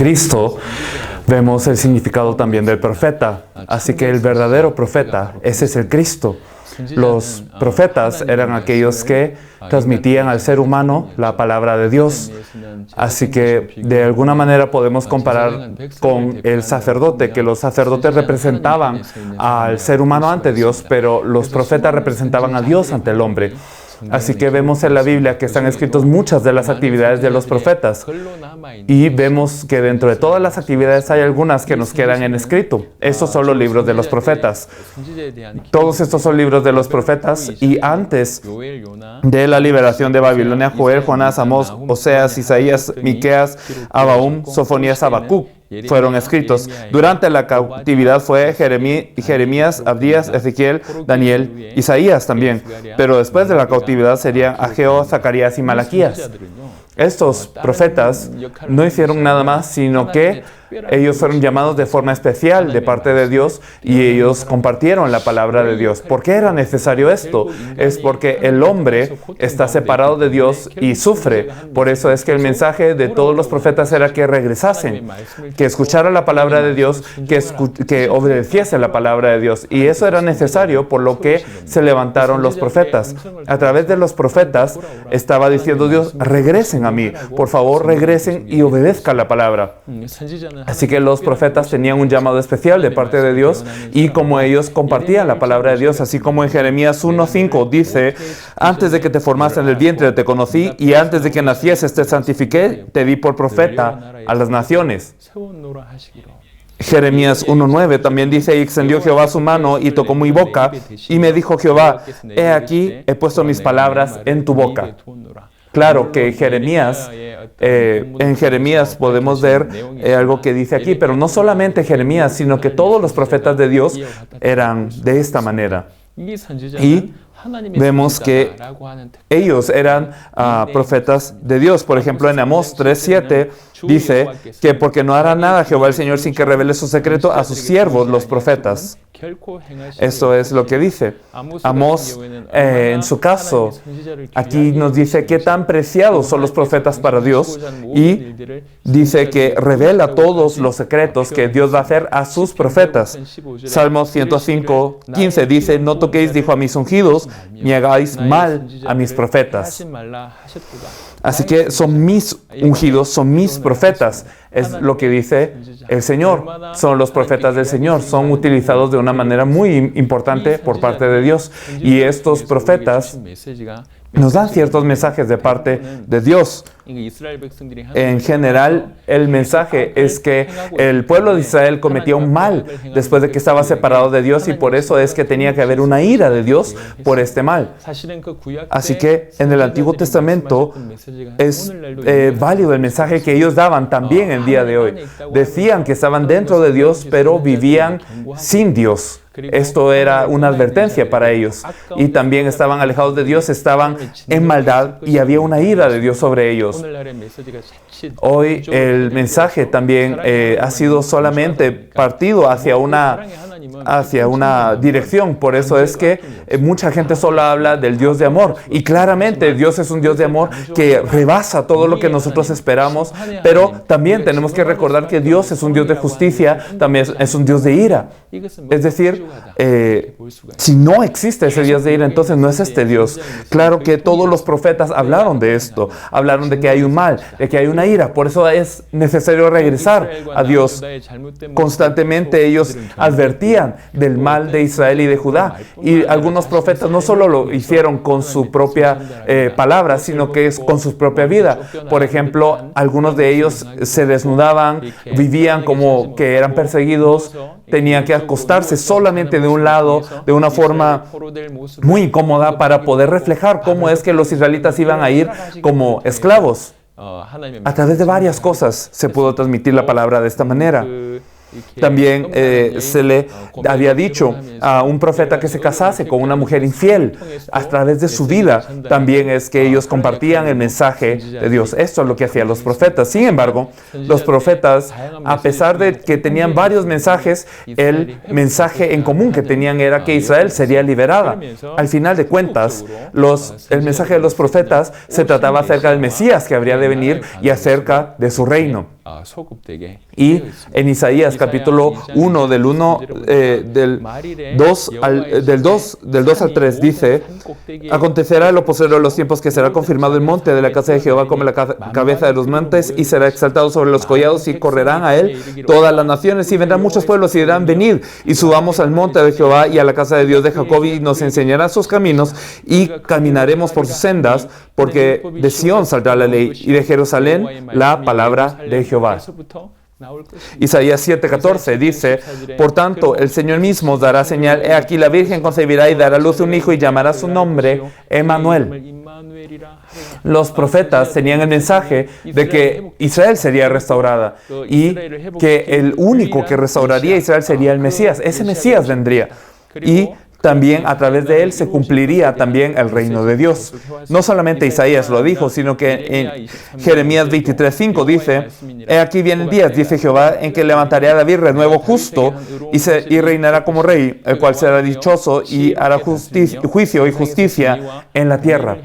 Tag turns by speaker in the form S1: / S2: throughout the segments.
S1: Cristo vemos el significado también del profeta. Así que el verdadero profeta, ese es el Cristo. Los profetas eran aquellos que transmitían al ser humano la palabra de Dios. Así que de alguna manera podemos comparar con el sacerdote, que los sacerdotes representaban al ser humano ante Dios, pero los profetas representaban a Dios ante el hombre. Así que vemos en la Biblia que están escritas muchas de las actividades de los profetas. Y vemos que dentro de todas las actividades hay algunas que nos quedan en escrito. Estos son los libros de los profetas. Todos estos son libros de los profetas. Y antes de la liberación de Babilonia, Joel, Jonás, Amós, Oseas, Isaías, Miqueas, Abaúm, Sofonías, Habacuc fueron escritos. Durante la cautividad fue Jeremías, Abdías, Ezequiel, Daniel, Isaías también. Pero después de la cautividad serían Ageo, Zacarías y Malaquías. Estos profetas no hicieron nada más, sino que ellos fueron llamados de forma especial de parte de Dios y ellos compartieron la palabra de Dios. ¿Por qué era necesario esto? Es porque el hombre está separado de Dios y sufre. Por eso es que el mensaje de todos los profetas era que regresasen, que escucharan la palabra de Dios, que obedeciesen la palabra de Dios. Y eso era necesario, por lo que se levantaron los profetas. A través de los profetas estaba diciendo Dios: regresen a mí, por favor regresen y obedezcan la palabra. Así que los profetas tenían un llamado especial de parte de Dios y como ellos compartían la palabra de Dios, así como en Jeremías 1:5 dice: antes de que te formaste en el vientre te conocí y antes de que nacieses te santifiqué, te di por profeta a las naciones. Jeremías 1:9 también dice: y extendió Jehová su mano y tocó mi boca y me dijo Jehová: he aquí, he puesto mis palabras en tu boca. Claro que en Jeremías podemos ver algo que dice aquí, pero no solamente Jeremías, sino que todos los profetas de Dios eran de esta manera. Y vemos que ellos eran profetas de Dios. Por ejemplo, en Amós 3:7 dice que porque no hará nada Jehová el Señor sin que revele su secreto a sus siervos, los profetas. Eso es lo que dice. Amós, en su caso, aquí nos dice qué tan preciados son los profetas para Dios y dice que revela todos los secretos que Dios va a hacer a sus profetas. Salmos 105:15 dice: no toquéis, dijo, a mis ungidos, ni hagáis mal a mis profetas. Así que son mis ungidos, son mis profetas. Es lo que dice el Señor. Son los profetas del Señor. Son utilizados de una manera muy importante por parte de Dios. Y estos profetas nos dan ciertos mensajes de parte de Dios. En general, el mensaje es que el pueblo de Israel cometía un mal después de que estaba separado de Dios y por eso es que tenía que haber una ira de Dios por este mal. Así que en el Antiguo Testamento es válido el mensaje que ellos daban también en día de hoy. Decían que estaban dentro de Dios, pero vivían sin Dios. Esto era una advertencia para ellos. Y también estaban alejados de Dios, estaban en maldad y había una ira de Dios sobre ellos. Hoy el mensaje también ha sido solamente partido hacia una dirección. Por eso es que mucha gente solo habla del Dios de amor. Y claramente Dios es un Dios de amor que rebasa todo lo que nosotros esperamos. Pero también tenemos que recordar que Dios es un Dios de justicia, también es un Dios de ira. Es decir, si no existe ese Dios de ira, entonces no es este Dios. Claro que todos los profetas hablaron de esto. Hablaron de que hay un mal, de que hay una ira. Por eso es necesario regresar a Dios. Constantemente ellos advertían del mal de Israel y de Judá. Y algunos profetas no solo lo hicieron con su propia palabra, sino que es con su propia vida. Por ejemplo, algunos de ellos se desnudaban, vivían como que eran perseguidos, tenían que acostarse solamente de un lado, de una forma muy incómoda para poder reflejar cómo es que los israelitas iban a ir como esclavos. A través de varias cosas se pudo transmitir la palabra de esta manera. También se le había dicho a un profeta que se casase con una mujer infiel. A través de su vida también es que ellos compartían el mensaje de Dios. Esto es lo que hacían los profetas. Sin embargo, los profetas, a pesar de que tenían varios mensajes, el mensaje en común que tenían era que Israel sería liberada. Al final de cuentas, el mensaje de los profetas se trataba acerca del Mesías que habría de venir y acerca de su reino. Y en Isaías capítulo 1, del 2 al 3 dice: acontecerá en lo postrero de los tiempos que será confirmado el monte de la casa de Jehová como la cabeza de los montes, y será exaltado sobre los collados, y correrán a él todas las naciones, y vendrán muchos pueblos y dirán: venid y subamos al monte de Jehová y a la casa de Dios de Jacob, y nos enseñará sus caminos y caminaremos por sus sendas, porque de Sión saldrá la ley y de Jerusalén la palabra de Jehová. Isaías 7:14 dice: por tanto, el Señor mismo dará señal. He aquí, la Virgen concebirá y dará a luz un hijo, y llamará su nombre Emmanuel. Los profetas tenían el mensaje de que Israel sería restaurada y que el único que restauraría a Israel sería el Mesías. Ese Mesías vendría. Y también a través de él se cumpliría también el reino de Dios. No solamente Isaías lo dijo, sino que en Jeremías 23:5 dice: he aquí vienen días, dice Jehová, en que levantaré a David renuevo justo y reinará como rey, el cual será dichoso y hará juicio y justicia en la tierra.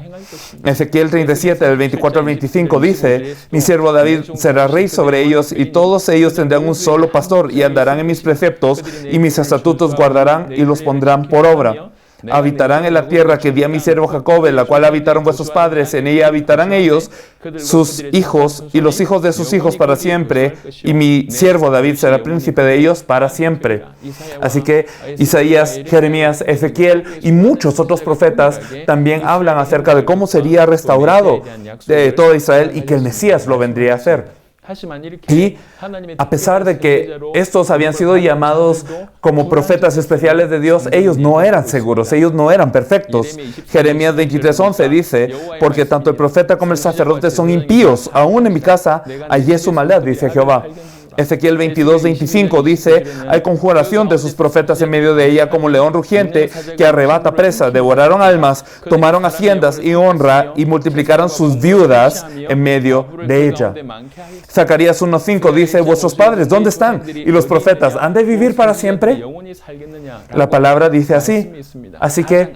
S1: Ezequiel 37, del 24 al 25 dice: mi siervo David será rey sobre ellos, y todos ellos tendrán un solo pastor, y andarán en mis preceptos, y mis estatutos guardarán, y los pondrán por obra. Habitarán en la tierra que di a mi siervo Jacob, en la cual habitaron vuestros padres. En ella habitarán ellos, sus hijos y los hijos de sus hijos para siempre, y mi siervo David será príncipe de ellos para siempre. Así que Isaías, Jeremías, Ezequiel y muchos otros profetas también hablan acerca de cómo sería restaurado de todo Israel y que el Mesías lo vendría a hacer. Y a pesar de que estos habían sido llamados como profetas especiales de Dios, ellos no eran seguros, ellos no eran perfectos. Jeremías 23:11 dice: porque tanto el profeta como el sacerdote son impíos, aún en mi casa hallé su maldad, dice Jehová. Ezequiel 22:25 dice: hay conjuración de sus profetas en medio de ella, como león rugiente que arrebata presa. Devoraron almas, tomaron haciendas y honra, y multiplicaron sus viudas en medio de ella. Zacarías 1:5 dice: vuestros padres, ¿dónde están? Y los profetas, ¿han de vivir para siempre? La palabra dice así. Así que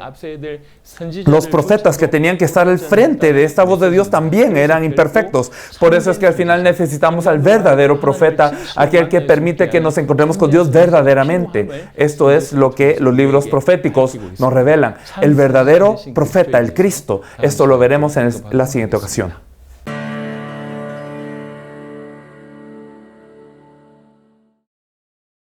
S1: los profetas que tenían que estar al frente de esta voz de Dios también eran imperfectos. Por eso es que al final necesitamos al verdadero profeta, aquel que permite que nos encontremos con Dios verdaderamente. Esto es lo que los libros proféticos nos revelan. El verdadero profeta, el Cristo. Esto lo veremos en la siguiente ocasión.